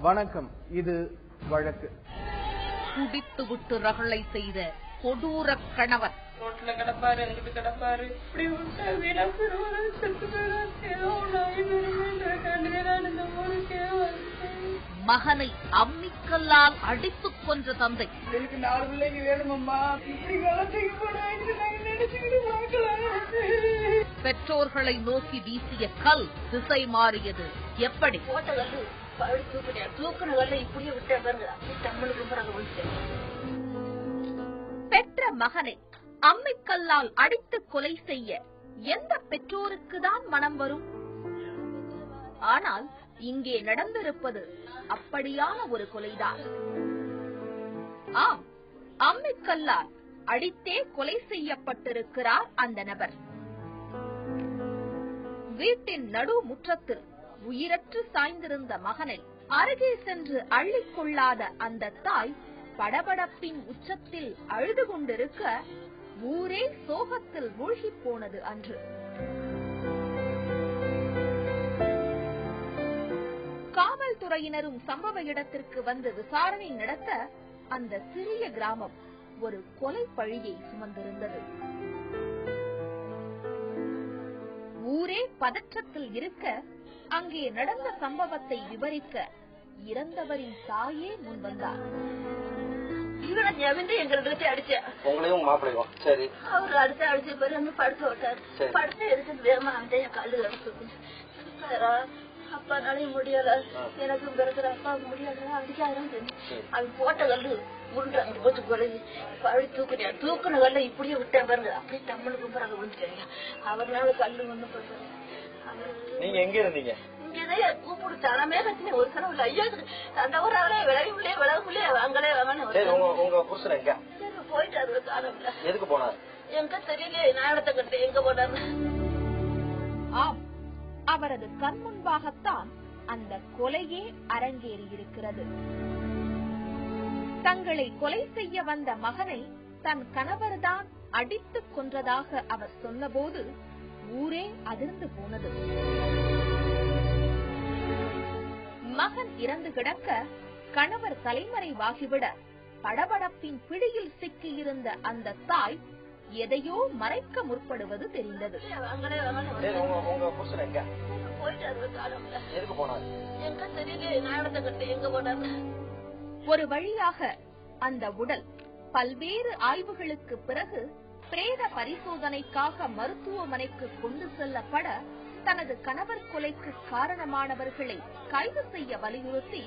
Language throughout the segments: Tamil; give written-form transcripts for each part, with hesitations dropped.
வணக்கம். இது வழக்கு. குடித்து விட்டு ரகளை செய்த கொடூர கணவர். ரோட்ல கிடப்பாரு, எங்கிட்டு கிடப்பாரு, இப்படி விட்டா வீணா போயிருவாரு, செத்து போயிடும். ஏதோ மகனை அம்மிக்கல்லால் அடித்துக் கொன்ற தந்தை. எனக்கு 4 பிள்ளைங்க வேணுமம்மா, இப்படி வளர்த்துக்கு போனாங்க நினைச்சுக்கிட்டு பார்க்கலாம். பெற்றோர்களை நோக்கி வீசிய கல் திசை மாறியது எப்படி? பெற்ற மகனை அம்மிக்கல்லால் அடித்து கொலை செய்ய எந்த பெற்றோருக்குதான் மனம் வரும்? ஆனால் இங்கே நடந்திருப்பது அப்படியான ஒரு கொலைதான். ஆம், அம்மிக்கல்லால் அடித்தே கொலை செய்யப்பட்டிருக்கிறார் அந்த நபர். வீட்டின் நடு முற்றத்தில் உயிரற்று சாய்ந்திருந்த மகனை அருகே சென்று அள்ளிக்கொள்ளாத அந்த தாய் படபடப்பின் உச்சத்தில் அழுது கொண்டிருக்க ஊரே சோகத்தில் மூழ்கி போனது அன்று. காவல்துறையினரும் சம்பவ இடத்திற்கு வந்து விசாரணை நடத்த அந்த சிறிய கிராமம் ஒரு கொலை பழியை சுமந்திருந்தது. ஊரே பதற்றத்தில் இருக்க அங்கே நடந்த சம்பவத்தை விவரிக்க இறந்தவரின் தாயே முன் வந்தார். எங்களுக்கு அடிச்சா உங்களையும் மாப்பிள்ளையும் சரி அவரு அடிச்ச பேரு படுத்து விட்டாரு. படுத்து எடுத்துட்டு வேகமா அந்த கல்லு அடிச்சு அப்பானாலையும் முடியல, எனக்கும் பிறகு அப்பாவுக்கு முடியல, அடிக்காதான் அவன் போட்ட கல்லு உருண்டு அங்க போச்சு கொலைது. பழி தூக்குறியா, தூக்குன கல்ல இப்படியே விட்டேன் பாருங்க, அப்படியே தமிழுக்கு பிறகு விழுந்துட்டாங்க. அவர்னால கல்லு ஒண்ணு போட்டாரு. நீங்க எங்க இருந்தீங்க? இங்கதான் கூப்பிடு தனமே கட்டின ஒரு கனவு ஐயா அந்த ஊராலே விளைவுள்ளே விளவுக்குள்ளே வாங்கலே வாங்கன்னு. உங்க புருஷன் எங்க போயிட்டாரு? காலம்ல எதுக்கு போனாரு? எங்க தெரியல, நான் இடத்த கட்டேன் எங்க போனாரு. ஆம், அவரது கண் முன்பாகத்தான் அந்த கொலையே அரங்கேறி இருக்கிறது. தங்களை கொலை செய்ய வந்த மகனை தன் கணவர்தான் அடித்துக் கொன்றதாக அவர் சொன்னபோது ஊரே அதிர்ந்து போனது. மகன் இறந்து கிடக்க கணவர் தலைமறைவாகிவிட படபடப்பின் பிடியில் சிக்கியிருந்த அந்த தாய் எதையோ மறைக்க முற்படுவது தெரிந்தது. ஒரு வழியாக அந்த உடல் பல்வேறு ஆய்வுகளுக்கு பிறகு பிரேத பரிசோதனைக்காக மருத்துவமனைக்கு கொண்டு செல்லப்பட தனது கணவர் கொலைக்கு காரணமானவர்களை கைது செய்ய வலியுறுத்தி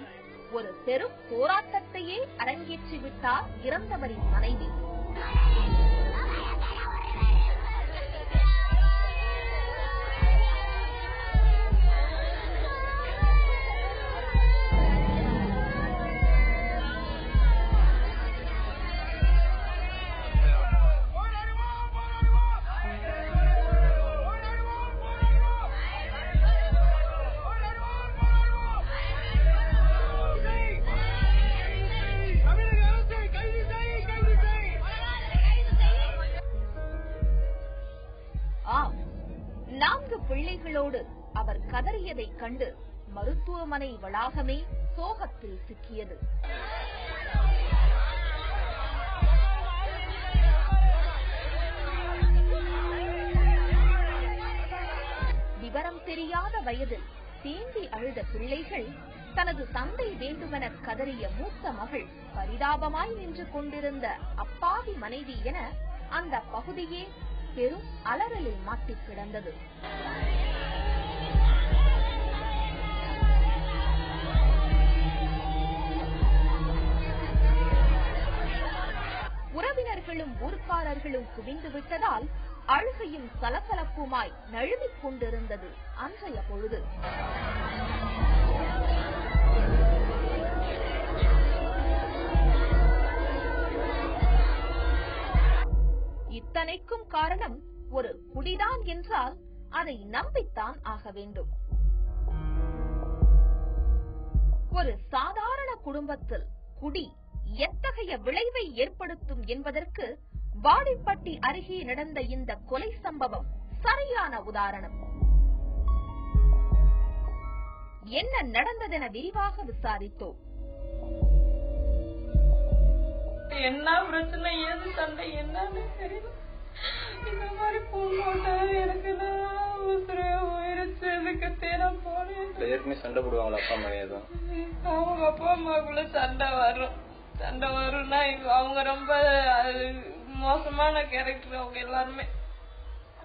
ஒரு பெரும் போராட்டத்தையே அரங்கேற்றிவிட்டார் இறந்தவரின் மனைவி. பிள்ளைகளோடு அவர் கதறியதை கண்டு மருத்துவமனை வளாகமே சோகத்தில் சிக்கியது. விவரம் தெரியாத வயதில் தேம்பி அழுத பிள்ளைகள், தனது தந்தை வேண்டுமென கதறிய மூத்த மகள், பரிதாபமாய் நின்று கொண்டிருந்த அப்பாவி மனைவி என அந்த பகுதியே பெரும் அலறலில் மாட்டிக் கிடந்தது. உறவினர்களும் ஊர்க்காரர்களும் குவிந்து விட்டதால் அழுகையும் சலசலப்புமாய் நழுவிக் கொண்டிருந்தது அன்றைய பொழுது. இத்தனைக்கும் காரணம் ஒரு குடிதான் என்றால் அதை நம்பித்தான் ஆக வேண்டும். ஒரு சாதாரண குடும்பத்தில் குடி எத்தகைய விளைவை ஏற்படுத்தும் என்பதற்கு வாடிப்பட்டி அருகே நடந்த இந்த கொலை சம்பவம் சரியான உதாரணம். என்ன நடந்ததென விரிவாக விசாரித்தோம். என்ன பிரச்சனை, ஏது சண்டை, என்னன்னு தெரியல. இந்த மாதிரி போட்டா எனக்கு ஏற்கனவே சண்டை போடுவாங்களா அப்பா அம்மா? ஏதும் அவங்க அப்பா அம்மாக்குள்ள சண்டை வரும்னா அவங்க ரொம்ப மோசமான கேரக்டர். அவங்க எல்லாருமே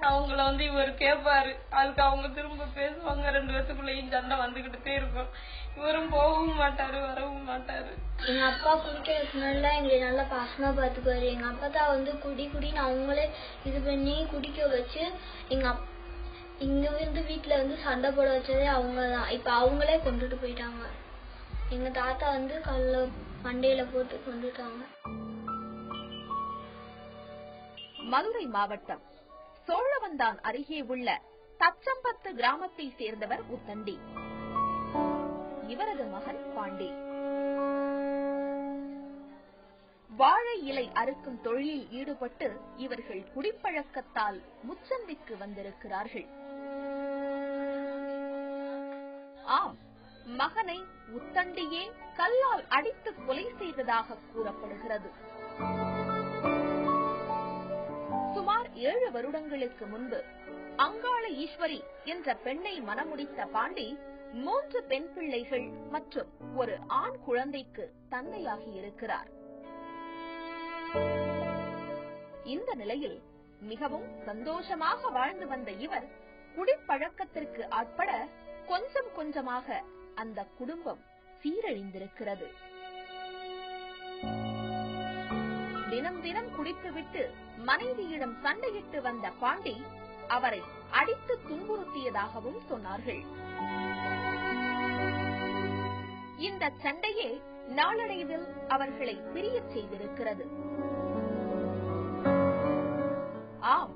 அவங்கள இவர் கேட்பாரு, அதுக்கு அவங்க திரும்ப பேசுவாங்க. 2 பேத்துக்குள்ளேயும் சண்டை வந்துகிட்டே இருக்கும். இவரும் போகவும் மாட்டாரு, வரவும் மாட்டாரு. எங்க அப்பா குடிக்க வச்சனால எங்களை நல்லா பாசமா பாத்துக்குவாரு. எங்க அப்பா தான் குடின்னு அவங்களே இது பண்ணி குடிக்க வச்சு இங்க வீட்டுல சண்டை போட வச்சதே அவங்கதான். இப்ப அவங்களே கொண்டுட்டு போயிட்டாங்க. எங்க தாத்தா கல்ல மண்டையில போட்டு கொண்டுட்டாங்க. மதுரை மாவட்டம் சோழவந்தான் அருகே உள்ள தச்சம்பத்து கிராமத்தை சேர்ந்தவர் உத்தண்டி. இவரது மகன் பாண்டி. வாழை இலை அறுக்கும் தொழிலில் ஈடுபட்டு இவர்கள் குடிப்பழக்கத்தால் முச்சந்திக்கு வந்திருக்கிறார்கள். ஆம், மகனை உத்தண்டியே கல்லால் அடித்து கொலை செய்ததாக கூறப்படுகிறது. சுமார் 7 வருடங்களுக்கு முன்பு அங்காள ஈஸ்வரி என்ற பெண்ணை மணமுடித்த பாண்டி 3 பெண் பிள்ளைகள் மற்றும் ஒரு ஆண் குழந்தைக்கு தந்தையாகி இருக்கிறார். இந்த நிலையில் மிகவும் சந்தோஷமாக வாழ்ந்து வந்த இவர் குடிப்பழக்கத்திற்கு ஆட்பட கொஞ்சம் கொஞ்சமாக அந்த குடும்பம் சீரழிந்திருக்கிறது. தினம் தினம் குடித்துவிட்டு மனைவியிடம் சண்டையிட்டு வந்த பாண்டி அவரை அடித்து துன்புறுத்தியதாகவும் சொன்னார்கள். இந்த சண்டையே நாளடைவில் அவர்களை பிரியச் செய்திருக்கிறது. ஆம்,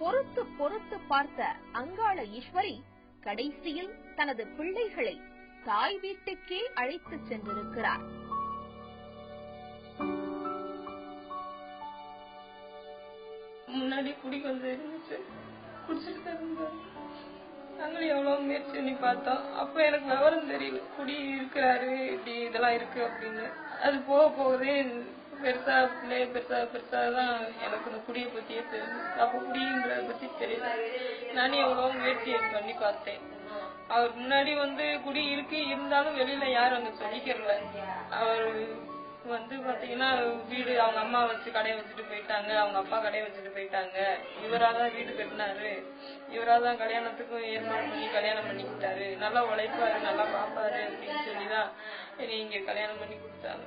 பொறுத்து பொறுத்து பார்த்த அங்காள ஈஸ்வரி கடைசியில் தனது பிள்ளைகளை தாய் வீட்டுக்கே அழைத்து சென்றிருக்கிறார். முன்னாடி குடி கொஞ்சம் இருந்துச்சு, குடிச்சிட்டு இருந்தாரு. நாங்களும் எவ்வளவு முயற்சி பண்ணி பார்த்தோம். அப்ப எனக்கு விவரம் தெரியல, குடி இருக்கிறாரு, இப்படி இதெல்லாம் இருக்கு அப்படின்னு. அது போக போகவே பெருசா பிள்ளைய பெருசாதான் எனக்கு இந்த குடியை பத்தியே தெரியும். அப்ப குடிங்கிறத பத்தி தெரியல. நானே எவ்வளவு முயற்சி பண்ணி பார்த்தேன். அவர் முன்னாடி குடி இருக்கு, இருந்தாலும் வெளியில யாரும் அங்க சொல்லிக்கிறல. அவர் பாத்தீங்கன்னா வீடு அவங்க அம்மா வச்சு கடையை வச்சுட்டு போயிட்டாங்க, அவங்க அப்பா கடையை வச்சுட்டு போயிட்டாங்க. இவராதான் வீடு கட்டினாரு, இவராதான் கல்யாணத்துக்கும் ஏற்பாடு பண்ணி கல்யாணம் பண்ணிக்கிட்டாரு. நல்லா உழைப்பாரு, நல்லா பாப்பாரு அப்படின்னு சொல்லிதான் என்னை இங்க கல்யாணம் பண்ணி கொடுத்தாங்க.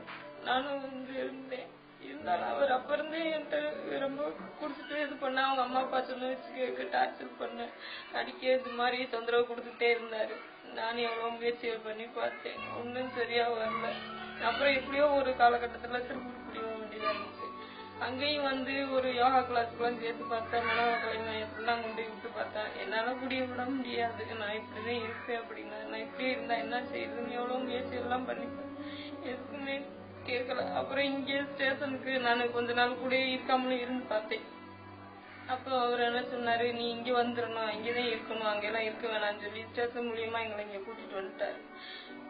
நானும் இருந்தேன். இருந்தாலும் அவர் அப்ப இருந்தே என்கிட்ட ரொம்ப குடிச்சிட்டு இது பண்ண, அவங்க அம்மா அப்பா சொன்ன வச்சு டார்ச்சர் பண்ண, அடிக்க இது மாதிரி தொந்தரவு கொடுத்துட்டே இருந்தாரு. நானும் எவ்வளவு முயற்சிகள் பண்ணி பார்த்தேன், ஒன்னும் சரியா வரல. அப்புறம் எப்படியோ ஒரு காலகட்டத்துல திருப்பூர் வேண்டியதா இருந்துச்சு. அங்கேயும் ஒரு யோகா கிளாஸ்க்குலாம் சேர்த்து பார்த்தேன், மனவா கலை மையத்துலாம் கொண்டு விட்டு பார்த்தேன். என்னால குடிய விட முடியாது, நான் இப்படிதான் இருப்பேன் அப்படின்னா, நான் இப்படியே இருந்தா என்ன செய்யுதுன்னு எவ்வளவு முயற்சி எல்லாம் பண்ணிப்பேன், எதுக்குமே கேட்கல. அப்புறம் இங்கே ஸ்டேஷனுக்கு நான் கொஞ்ச நாள் கூட இருக்காமலும் இருந்து பார்த்தேன். அப்போ அவர் என்ன சொன்னாரு, நீ இங்க வந்துடணும், இங்கதான் இருக்கணும், அங்கெல்லாம் இருக்க வேணாம்னு சொல்லி ஸ்டேஷன் மூலியமா எங்களை இங்க கூட்டிட்டு வந்துட்டாரு.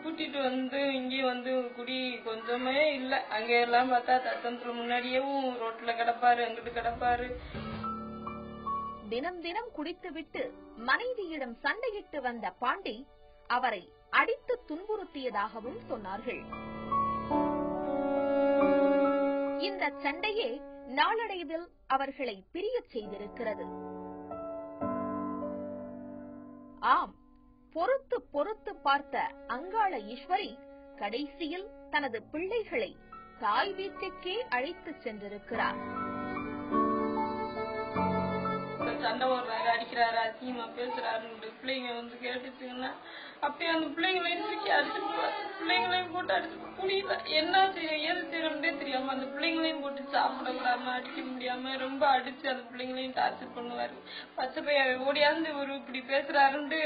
கூட்டிட்டு இங்கே குடி கொஞ்சமே இல்ல. அங்க எல்லாம் பார்த்தா தத்தத்துல முன்னாடியேவும் ரோட்ல கிடப்பாரு, அங்கிட்டு கிடப்பாரு. தினம் தினம் குடித்துவிட்டு மனைவியிடம் சண்டையிட்டு வந்த பாண்டி அவரை அடித்து துன்புறுத்தியதாகவும் சொன்னார்கள். இந்த சண்டையே நாளடைவில் அவர்களை பிரியச் செய்திருக்கிறது. ஆம், பொறுத்து பொறுத்து பார்த்த அங்காள ஈஸ்வரி கடைசியில் தனது பிள்ளைகளை தாய் வீட்டுக்கே அழைத்து சென்றிருக்கிறார். சண்டை போடுறாரு, அடிக்கிறாரு, அசிங்கமா பேசுறாரு, பிள்ளைங்க கேட்டுச்சுங்கன்னா அப்பயே அந்த பிள்ளைங்களையும் தூக்கி அடிச்சுட்டு, பிள்ளைங்களையும் போட்டு அடிச்சு புரியல என்ன செய்ய ஏது செய்யறோம்னே தெரியாம அந்த பிள்ளைங்களையும் போட்டு சாப்பிட விடாம அடிக்க முடியாம ரொம்ப அடிச்சு அந்த பிள்ளைங்களையும் டார்ச்சர் பண்ணுவாரு. பச்சை பையன் ஓடியாந்து இப்படி பேசுறாருன்னு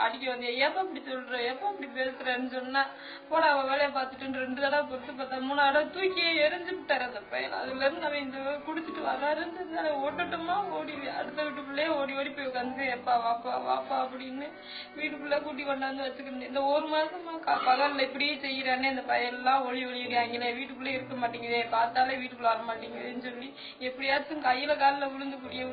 அடிக்க வந்தேன். எப்ப இப்படி சொல்ற, எப்ப இப்படி பேசுறேன்னு சொன்னா போட அவன் வேலையை பார்த்துட்டு 2 தடவை பொறுத்து பார்த்தா 3 தடவை தூக்கி எரிஞ்சு விட்டாரு அந்த பையன். அதுல இருந்து அவன் இந்த குடிச்சிட்டு வராருன்னு ஓட்டட்டமா ஓடி அடுத்த வீட்டுக்குள்ளே ஓடி ஓடி போய் உட்காந்து எப்பா வாப்பா வாப்பா அப்படின்னு வீட்டுக்குள்ள கூட்டி கொண்டாந்து வச்சுக்கிட்டு இந்த ஒரு மாசமா பகல்ல இப்படியே செய்யறானே இந்த பையெல்லாம் ஒளி ஒளியாங்களே வீட்டுக்குள்ளே இருக்க மாட்டேங்குதே பார்த்தாலே வீட்டுக்குள்ள வர மாட்டேங்குதுன்னு சொல்லி எப்படியாச்சும் கையில காலில் விழுந்து குடிய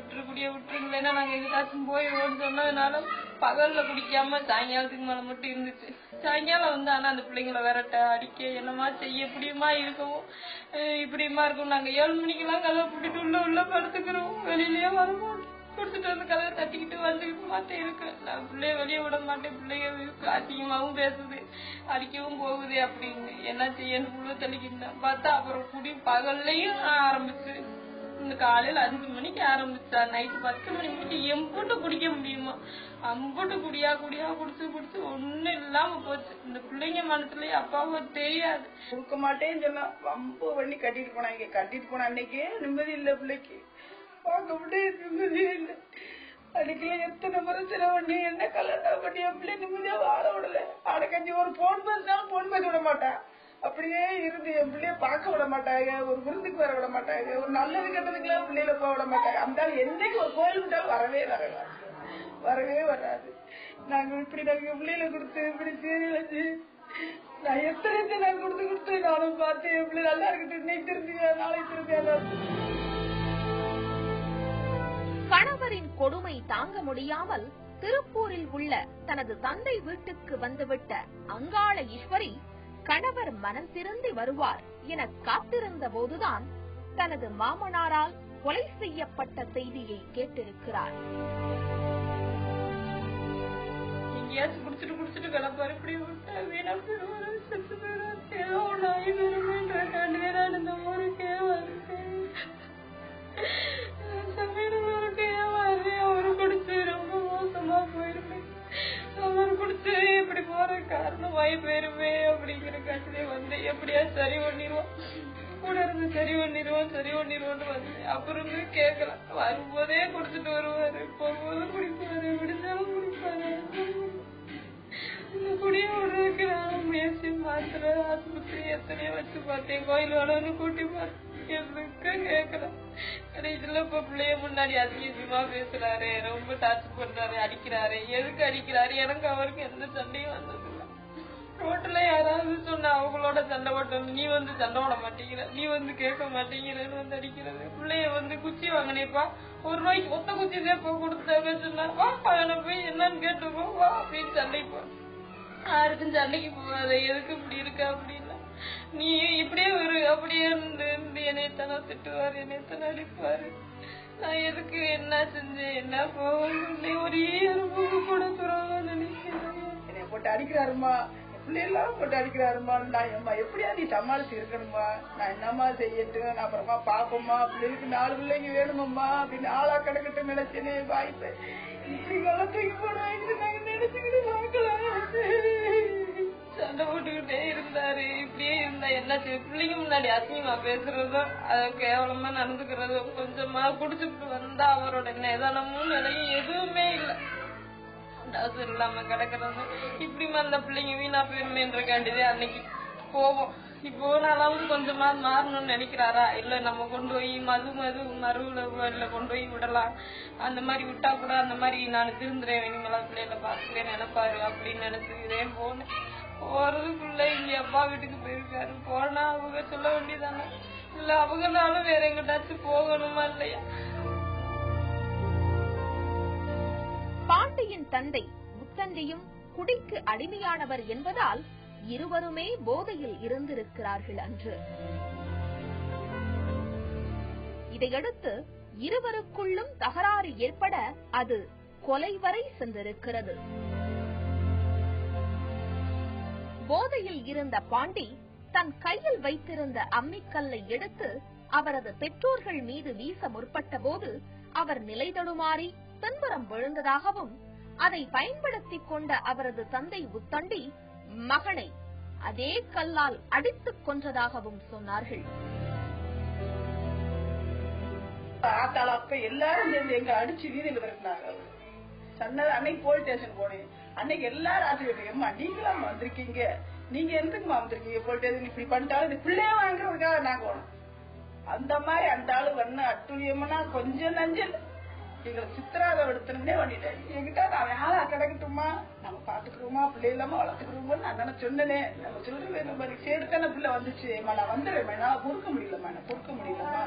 விட்டுருங்களேன்னா நாங்க எதுக்காச்சும் போயிடுவோம்னு சொன்னதுனால பகல்ல குடிக்காம சாயங்காலத்துக்கு மேல மட்டும் இருந்துச்சு. சாயங்காலம் வந்து ஆனா அந்த பிள்ளைங்களை விரட்ட அடிக்க என்னமா செய்ய இப்படியுமா இருக்கவும் இப்படியுமா இருக்கும். நாங்க 7 மணிக்கெல்லாம் கதவை பூட்டிட்டு உள்ள படுத்துக்கிறோம். வெளியிலயே வரமாட்டோம். கொடுத்துட்டு வந்து கதவை தட்டிக்கிட்டு வந்துக்கிட்டு மாட்டே இருக்கு. நான் பிள்ளைய வெளியே விட மாட்டேன். பிள்ளைங்க அதிகமாவும் பேசுது, அடிக்கவும் போகுது அப்படின்னு என்ன செய்யன்னு உள்ள தள்ளிக்கிட்டேன். பார்த்தா அப்புறம் குடி பகல்லையும் ஆரம்பிச்சு இந்த காலையில 5 மணிக்கு ஆரம்பிச்சா நைட்டு 10 மணி முடிச்சு எம்பூட்டு குடிக்க முடியுமா? அம்பூட்டு குடியா குடிச்சு ஒண்ணும் இல்லாம போச்சு. இந்த பிள்ளைங்க மனசுலயே அப்பாவும் தெரியாது. கொடுக்க மாட்டேன்னு சொன்னா வம்பு பண்ணி கட்டிட்டு போனாங்க. கட்டிட்டு போன அன்னைக்கே நிம்மதி இல்ல பிள்ளைக்கு. பார்க்க முடியாது, நிம்மதியே இல்லை. அன்னைக்குல எத்தனை முறை செலவண்ணி என்ன கல்யாணம் பண்ணி என் பிள்ளை நிம்மதியா வாழ விடல. அடக்கஞ்சி ஒரு போன் பேசினாலும் போன் பேச விட மாட்டான். அப்படியே இருந்து என் பிள்ளைய பார்க்க விட மாட்டாங்க, ஒரு விருந்துக்கு வர விட மாட்டாங்க, ஒரு நல்லது கெட்டதுக்குலாம் பிள்ளையில போக விட மாட்டாங்க. அந்த என்னைக்கு ஒரு கோயில் விட்டாலும் வரவே வராது. நாங்க நாங்க பிள்ளையில கொடுத்து இப்படி சீரியலச்சு நான் எத்தனை நான் கொடுத்து நானும் பார்த்து என் பிள்ளை நல்லா இருக்கட்டும், இன்னைக்கு திருந்தியா நாளைக்கு திருந்தியா. கணவரின் கொடுமை தாங்க முடியாமல் திருப்பூரில் உள்ள தனது தந்தை வீட்டுக்கு வந்துவிட்ட அங்காள ஈஸ்வரி கணவர் மனம் திருந்தி வருவார் என காத்திருந்த போதுதான் தனது மாமனாரால் கொலை செய்யப்பட்ட செய்தியை கேட்டிருக்கிறார். எங்கேயாச்சும் குடிச்சிட்டு கிளப்பாரு. இப்படி விட்டா வீணா போயிடுவாரு, செத்து போயிடுவாரு. ஏதோ ஒண்ணு ஆகி வருமேன்ற கண்டுவேன் இந்த ஊருக்கு வருது. தமிழர்களுக்கு ஏவாரு அவரு குடிச்சு ரொம்ப மோசமா போயிருமே. அவர் குடிச்சு இப்படி போற காரணம் வாய் போயிருமே அப்படிங்கிற கட்டுலே வந்து எப்படியா சரி பண்ணிடுவோம், கூட இருந்து சரி பண்ணிடுவோம்னு வந்து அப்புறம் கேட்கலாம். வரும்போதே குடிச்சிட்டு வருவாரு, போகும்போது குடிப்பாரு, விடுந்தாலும் குடிப்பாரு. இந்த குடிய விடுறதுக்கு நான் முயற்சி மாத்திர ஆஸ்பத்திரி எத்தனையோ வச்சு பார்த்தேன், கோயில் வளர்ந்து கூட்டி பார்த்தேன், கேட்கல. கடைசியில இப்ப பிள்ளைய முன்னாடி அதிகமா பேசுறாரு, ரொம்ப டார்ச்சர் பண்றாரு, அடிக்கிறாரு. எதுக்கு அடிக்கிறாரு? எனக்கு அவருக்கு எந்த சண்டையும் வந்தது இல்லை. ரோட்ல யாராவது சொன்னா அவங்களோட சண்டை போட்டோம், நீ வந்து சண்டை போட மாட்டேங்கிற, நீ வந்து கேட்க மாட்டேங்கிறன்னு வந்து அடிக்கிறது. பிள்ளைய வந்து குச்சி வாங்கினேப்பா, ₹1 ஒத்த குச்சி தான் கொடுத்தாங்க சொன்னா, வா போய் என்னன்னு கேட்டுக்கோ வா அப்படின்னு சண்டைக்கு போ. யாருக்கும் சண்டைக்கு போகாத, எதுக்கு இப்படி இருக்க அப்படின்னா நீ இப்படியே ஒரு அப்படியே இருந்து என்னைத்தான திட்டுவாரு, என்னைத்தான அடிப்பாரு. நான் எதுக்கு என்ன செஞ்சேன் என்ன போக ஒரு அனுபவம் கூட தருவாங்க நினைக்கிறேன். என்னை போட்டு அடிக்கிறாருமா, பிள்ளையெல்லாம் போட்டு அடிக்கிறாருமா. நான் அம்மா எப்படியா நீ சமாளிச்சு இருக்கணுமா, நான் என்னம்மா செய்யட்டும், நான் அப்புறமா பாப்போம்மா, பிள்ளைக்கு 4 பிள்ளைங்க வேணுமம்மா அப்படின்னு ஆளா கிடக்கட்டும் நினைச்சேனே. வாய்ப்பு இப்படி வளர்த்துக்கு போனாங்க நாங்க நினைச்சுக்கிட்டு சண்டை போட்டுக்கிட்டே இருந்தாரு. இப்படியே இருந்தா என்ன செய்ய? பிள்ளைங்க முன்னாடி அசிங்கமா பேசுறதும் அதை கேவலமா நடந்துக்கிறதும், கொஞ்சமா குடிச்சுட்டு வந்தா அவரோட நிதானமும் நிலையும் எதுவுமே இல்லை, அவசரம் இல்லாம கிடக்குறது. இப்படி அந்த பிள்ளைங்க வீணா போயிருமேன்றக்காண்டிதே அன்னைக்கு போவோம். இப்போ நாளாவது கொஞ்சமா மாறணும்னு நினைக்கிறாரா? இல்ல நம்ம கொண்டு போய் மருவுல கொண்டு போய் விடலாம், அந்த மாதிரி விட்டா கூட அந்த மாதிரி நான் திருந்துறேன், இனிமேல பிள்ளைகளை பாத்துக்கிறேன் நினைப்பாரு அப்படின்னு நினைச்சுக்கிறேன். போனேன். போறதுக்குள்ள இங்க அப்பா வீட்டுக்கு போயிருக்காரு. போனா அவங்க சொல்ல வேண்டியதானே, இல்ல அவங்களாலும் வேற எங்கிட்டாச்சும் போகணுமா இல்லையா? பாண்டியின் தந்தை முத்தண்டியும் குடிக்கு அடிமையானவர் என்பதால் இருவருமே போதையில் இருந்திருக்கிறார்கள் அன்று. இதையடுத்து இருவருக்குள்ளும் தகராறு ஏற்பட அது கொலை வரை சென்றிருக்கிறது. போதையில் இருந்த பாண்டி தன் கையில் வைத்திருந்த அம்மிக்கல்லை எடுத்து அவரது பெற்றோர்கள் மீது வீச முற்பட்ட போது அவர் நிலை தடுமாறி பின்புறம் விழுந்ததாகவும், அதை பயன்படுத்திக் கொண்ட அவரது தந்தை முத்தண்டி மகனை அதே கல்லால் அடித்துக் கொன்றதாகவும் சொன்னார்கள். அப்ப எல்லாரும் சேர்ந்து எங்க அடிச்சு வீதியில விரட்டினாங்க. சொன்னது அன்னைக்கு போலீஸ் ஸ்டேஷன் போனேன். அன்னைக்கு எல்லாரும் ஆச்சுக்கிட்டேம்மா நீங்களாம் வந்திருக்கீங்க, நீங்க எதுக்குமா வந்திருக்கீங்க போலீஸ் ஸ்டேஷன், இப்படி பண்ணிட்டாலும் இது பிள்ளைய வாங்குறதுக்காக நாங்க போனோம். அந்த மாதிரி அந்த ஆளு வண்ண அட்டுழியம்னா கொஞ்சம் நஞ்சல் எங்களுக்கு சித்திராத எடுத்தனே பண்ணிட்டேன். என்கிட்ட நான் யாரா கிடக்கட்டுமா, நம்ம பாத்துக்கிறோமா, பிள்ளை இல்லாம வளர்த்துக்கிறோமோ நான் தானே சொன்னனே. நம்ம சொல்ற மாதிரி சேர்த்தான பிள்ளை வந்துச்சு, நான் வந்துடுறேன், என்னால பொறுக்க முடியலமா, நான் பொறுக்க முடியலமா.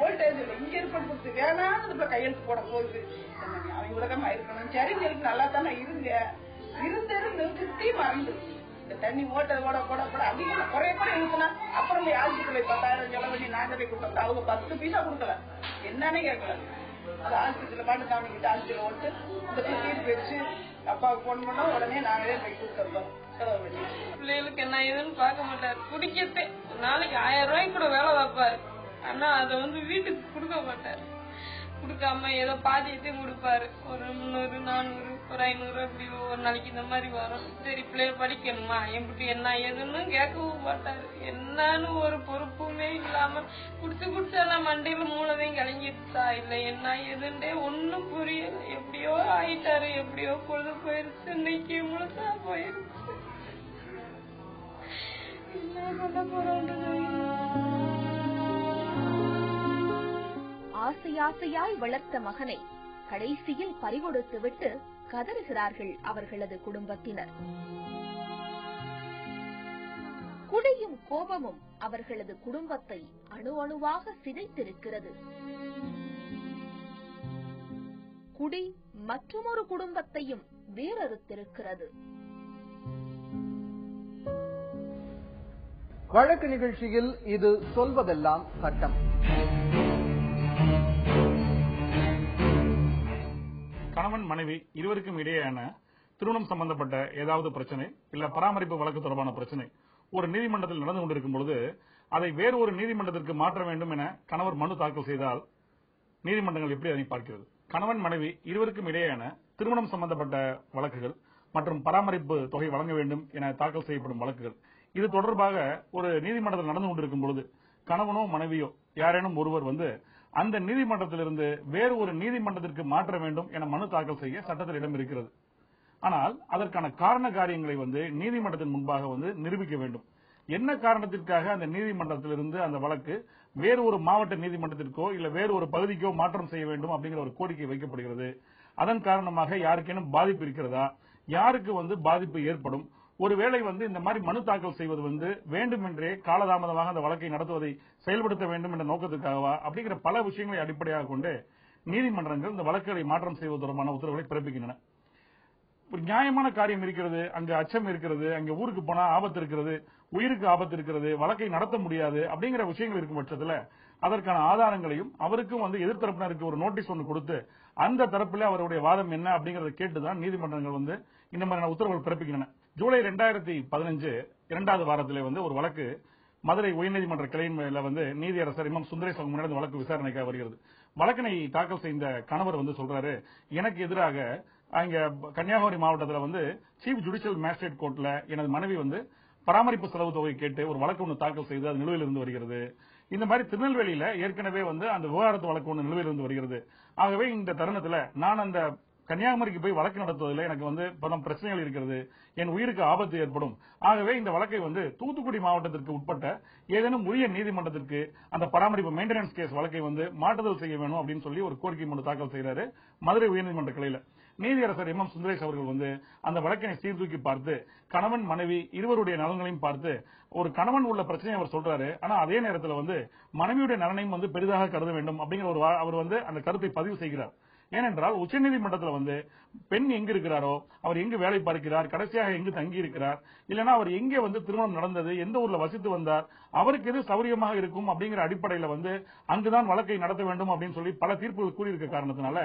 ஓல்டேஜ் இல்லை, இங்க ஏற்பாடு கொடுத்து வேணான்னு பிள்ளை கையெழுத்து போட போகுது. அவங்க உலகமா இருக்கணும், சரிஞ்சலுக்கு நல்லா தானே இருங்க, இருந்து சுத்தி மறந்து இந்த தண்ணி ஓட்ட ஓட போட போட அதிகம் குறைய குறை இருக்குன்னா அப்புறம் ஆஸ்பத்திரி 10,000 செலவழி நாங்க போய் கொடுத்தோம். அவங்க 10 பைசா கொடுக்கல, என்னன்னே கேட்கல. அது ஆஸ்பத்திரியில பாட்டு தவணிக்கிட்டு ஆஸ்பத்திரியில ஓட்டு இந்த தீர்ப்பு வச்சு அப்பாவுக்கு போன் பண்ணோம், உடனே நாங்களே போய் கொடுத்துருந்தோம் செலவு பண்ணி. பிள்ளைகளுக்கு என்ன ஏதுன்னு பார்க்க மாட்டாரு, குடிக்கத்தே நாளைக்கு 1000 ரூபாய்க்கு கூட வேலை பார்ப்பாரு. ஆனா அதை வீட்டுக்கு கொடுக்க மாட்டாரு. கொடுக்காம ஏதோ பாதியத்தையும் கொடுப்பாரு. ஒரு 300, 400, ஒரு 500 அப்படி ஒரு நாளைக்கு இந்த மாதிரி வரும். சரி பிள்ளைய படிக்கணுமா, எப்படி என்ன ஏதுன்னு கேட்கவும் மாட்டாரு. என்னன்னு ஒரு பொறுப்புமே இல்லாம குடிச்சாதான் மண்டையில மூளைதையும் கலங்கிடுச்சா இல்ல என்ன ஏதுண்டே ஒன்னும் புரியல. எப்படியோ ஆயிட்டாரு, எப்படியோ பொழுது போயிருச்சு, இன்னைக்கு முழுசா போயிருச்சு. என்ன பண்ண போறோன்றது. ஆசை ஆசையாய் வளர்த்த மகனை கடைசியில் பறிகொடுத்து விட்டு கதறுகிறார்கள் அவர்களது குடும்பத்தினர். குடியும் கோபமும் அவர்களது குடும்பத்தை அணு அணுவாக சிதைத்திருக்கிறது. குடி மற்றொரு குடும்பத்தையும் வேறறுத்திருக்கிறது. வழக்கு நிகழ்ச்சியில் இது சொல்வதெல்லாம் சட்டம். கணவன் மனைவி இருவருக்கும் இடையேயான திருமணம் சம்பந்தப்பட்ட ஏதாவது பிரச்சனை இல்ல பராமரிப்பு வழக்கு தொடர்பான பிரச்சனை ஒரு நீதிமன்றத்தில் நடந்து கொண்டிருக்கும் பொழுது அதை வேறு ஒரு நீதிமன்றத்திற்கு மாற்ற வேண்டும் என கணவர் மனு தாக்கல் செய்தால் நீதிமன்றங்கள் எப்படி அதை பார்க்கிறது? கணவன் மனைவி இருவருக்கும் இடையேயான திருமணம் சம்பந்தப்பட்ட வழக்குகள் மற்றும் பராமரிப்பு தொகை வழங்க வேண்டும் என தாக்கல் செய்யப்படும் வழக்குகள் இது தொடர்பாக ஒரு நீதிமன்றத்தில் நடந்து கொண்டிருக்கும் பொழுது கணவனோ மனைவியோ யாரேனும் ஒருவர் அந்த நீதிமன்றத்திலிருந்து வேறு ஒரு நீதிமன்றத்திற்கு மாற்ற வேண்டும் என மனு தாக்கல் செய்ய சட்டத்தில் இடம் இருக்கிறது. ஆனால் அதற்கான காரண காரியங்களை நீதிமன்றத்தின் முன்பாக நிரூபிக்க வேண்டும். என்ன காரணத்திற்காக அந்த நீதிமன்றத்திலிருந்து அந்த வழக்கு வேறு ஒரு மாவட்ட நீதிமன்றத்திற்கோ இல்ல வேறு ஒரு பகுதிக்கோ மாற்றம் செய்ய வேண்டும் அப்படிங்கிற ஒரு கோரிக்கை வைக்கப்படுகிறது. அதன் காரணமாக யாருக்கேனும் பாதிப்பு இருக்கிறதா, யாருக்கு பாதிப்பு ஏற்படும், ஒருவேளை இந்த மாதிரி மனு தாக்கல் செய்வது வேண்டுமென்றே காலதாமதமாக அந்த வழக்கை நடத்துவதை செயல்படுத்த வேண்டும் என்ற நோக்கத்திற்காகவா அப்படிங்கிற பல விஷயங்களை அடிப்படையாக கொண்டு நீதிமன்றங்கள் இந்த வழக்குகளை மாற்றம் செய்வது தொடர்பான உத்தரவுகளை பிறப்பிக்கின்றன. ஒரு நியாயமான காரியம் இருக்கிறது, அங்கு அச்சம் இருக்கிறது, அங்க ஊருக்கு போனா ஆபத்து இருக்கிறது, உயிருக்கு ஆபத்து இருக்கிறது, வழக்கை நடத்த முடியாது அப்படிங்கிற விஷயங்கள் இருக்கும் பட்சத்தில் அதற்கான ஆதாரங்களையும் அவருக்கும் எதிர்த்தரப்பினருக்கு ஒரு நோட்டீஸ் ஒன்று கொடுத்து அந்த தரப்பில் அவருடைய வாதம் என்ன அப்படிங்கறத கேட்டுதான் நீதிமன்றங்கள் இந்த மாதிரியான உத்தரவுகள் பிறப்பிக்கின்றன. ஜூலை 2015 இரண்டாவது வாரத்திலே ஒரு வழக்கு மதுரை உயர்நீதிமன்ற கிளையின் மேல நீதியரசர் இமாம் சுந்தரேஷ் அவங்க முன்னாடி வழக்கு விசாரணைக்காக வருகிறது. வழக்கினை தாக்கல் செய்த கணவர் சொல்றாரு, எனக்கு எதிராக அங்க கன்னியாகுமரி மாவட்டத்தில் சீஃப் ஜுடிஷியல் மேஜிஸ்ட்ரேட் கோர்ட்ல எனது மனைவி பராமரிப்பு செலவு தொகை கேட்டு ஒரு வழக்கு ஒன்று தாக்கல் செய்து அது நிலுவையில் இருந்து வருகிறது. இந்த மாதிரி திருநெல்வேலியில ஏற்கனவே அந்த விவகாரத்து வழக்கு ஒன்று நிலுவையில் இருந்து வருகிறது. ஆகவே இந்த தருணத்தில் நான் அந்த கன்னியாகுமரிக்கு போய் வழக்கு நடத்துவதில் எனக்கு பல பிரச்சனைகள் இருக்கிறது, என் உயிருக்கு ஆபத்து ஏற்படும். ஆகவே இந்த வழக்கை தூத்துக்குடி மாவட்டத்திற்கு உட்பட்ட ஏதேனும் உரிய நீதிமன்றத்திற்கு அந்த பராமரிப்பு மெயின்டெனன்ஸ் கேஸ் வழக்கை மாற்றுதல் செய்ய வேணும் அப்படின்னு சொல்லி ஒரு கோரிக்கை மனு தாக்கல் செய்கிறாரு மதுரை உயர்நீதிமன்ற கிளையில. நீதியரசர் இமாம் சுந்தரேஷ் அவர்கள் அந்த வழக்கினை சீர்தூக்கி பார்த்து கணவன் மனைவி இருவருடைய நலன்களையும் பார்த்து ஒரு கணவன் உள்ள பிரச்சனையை அவர் சொல்றாரு. ஆனா அதே நேரத்தில் மனைவியுடைய நலனையும் பெரிதாக கருத வேண்டும் அப்படிங்கிற அவர் அந்த கருத்தை பதிவு செய்கிறார். ஏனென்றால் உச்சநீதிமன்றத்தில் பெண் எங்கு இருக்கிறாரோ, அவர் எங்கு வேலை பார்க்கிறார், கடைசியாக எங்கு தங்கி இருக்கிறார், இல்லனா அவர் எங்கே திருமணம் நடந்தது, எந்த ஊர்ல வசித்து வந்தார், அவருக்கு எது சௌரியமாக இருக்கும் அப்படிங்கிற அடிப்படையில் அங்குதான் வழக்கை நடத்த வேண்டும் அப்படின்னு சொல்லி பல தீர்ப்புகள் கூறியிருக்க காரணத்தினால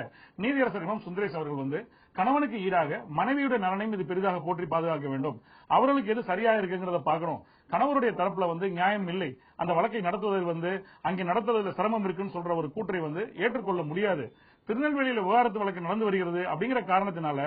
நீதியரசர் இமாம் சுந்தரேஷ் அவர்கள் கணவனுக்கு ஈடாக மனைவியுடைய நலனையும் இது பெரிதாக போற்றி பாதுகாக்க வேண்டும், அவர்களுக்கு எது சரியா இருக்குங்கிறத பார்க்கணும். கணவருடைய தரப்புல நியாயம் இல்லை, அந்த வழக்கை நடத்துவதில் அங்கே நடத்துவதில் சிரமம் இருக்குன்னு சொல்ற ஒரு கூற்றை ஏற்றுக்கொள்ள முடியாது. திருநெல்வேலியில் விவகாரத்து வழக்கு நடந்து வருகிறது அப்படிங்கிற காரணத்தினால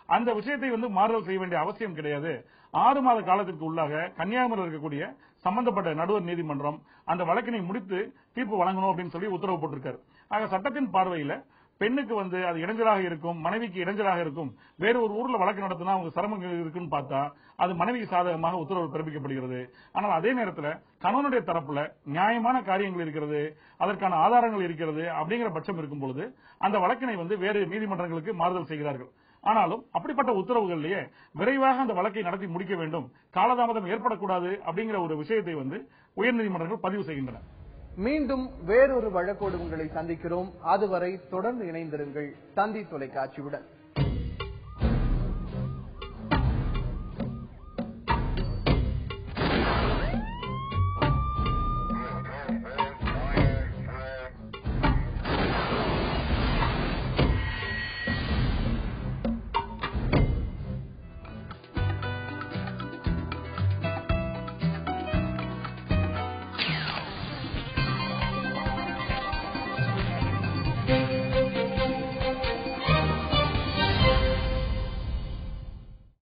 அந்த விஷயத்தை மாறுதல் செய்ய வேண்டிய அவசியம் கிடையாது. 6 மாத காலத்திற்கு உள்ளாக கன்னியாகுமரியில் இருக்கக்கூடிய சம்பந்தப்பட்ட நடுவர் நீதிமன்றம் அந்த வழக்கினை முடித்து தீர்ப்பு வழங்கணும் அப்படின்னு சொல்லி உத்தரவு போட்டிருக்காரு. ஆக சட்டத்தின் பார்வையில பெண்ணுக்கு அது இடைஞ்சலாக இருக்கும், மனைவிக்கு இடைஞ்சலாக இருக்கும். வேற ஒரு ஊர்ல வழக்கு நடத்தினா அவங்க சிரமங்கள் இருக்குன்னு பார்த்தா அது மனைவிக்கு சாதகமாக உத்தரவு பிறப்பிக்கப்படுகிறது. ஆனால் அதே நேரத்தில் கணவனுடைய தரப்புல நியாயமான காரியங்கள் இருக்கிறது, அதற்கான ஆதாரங்கள் இருக்கிறது அப்படிங்கிற பட்சம் இருக்கும் பொழுது அந்த வழக்கினை வேறு நீதிமன்றங்களுக்கு மாறுதல் செய்கிறார்கள். ஆனாலும் அப்படிப்பட்ட உத்தரவுகளிலேயே விரைவாக அந்த வழக்கை நடத்தி முடிக்க வேண்டும், காலதாமதம் ஏற்படக்கூடாது அப்படிங்கிற ஒரு விஷயத்தை உயர்நீதிமன்றங்கள் பதிவு செய்கின்றன. மீண்டும் வேறொரு வழக்கோடு உங்களை சந்திக்கிறோம். அதுவரை தொடர்ந்து இணைந்திருங்கள் தந்தி தொலைக்காட்சியுடன்.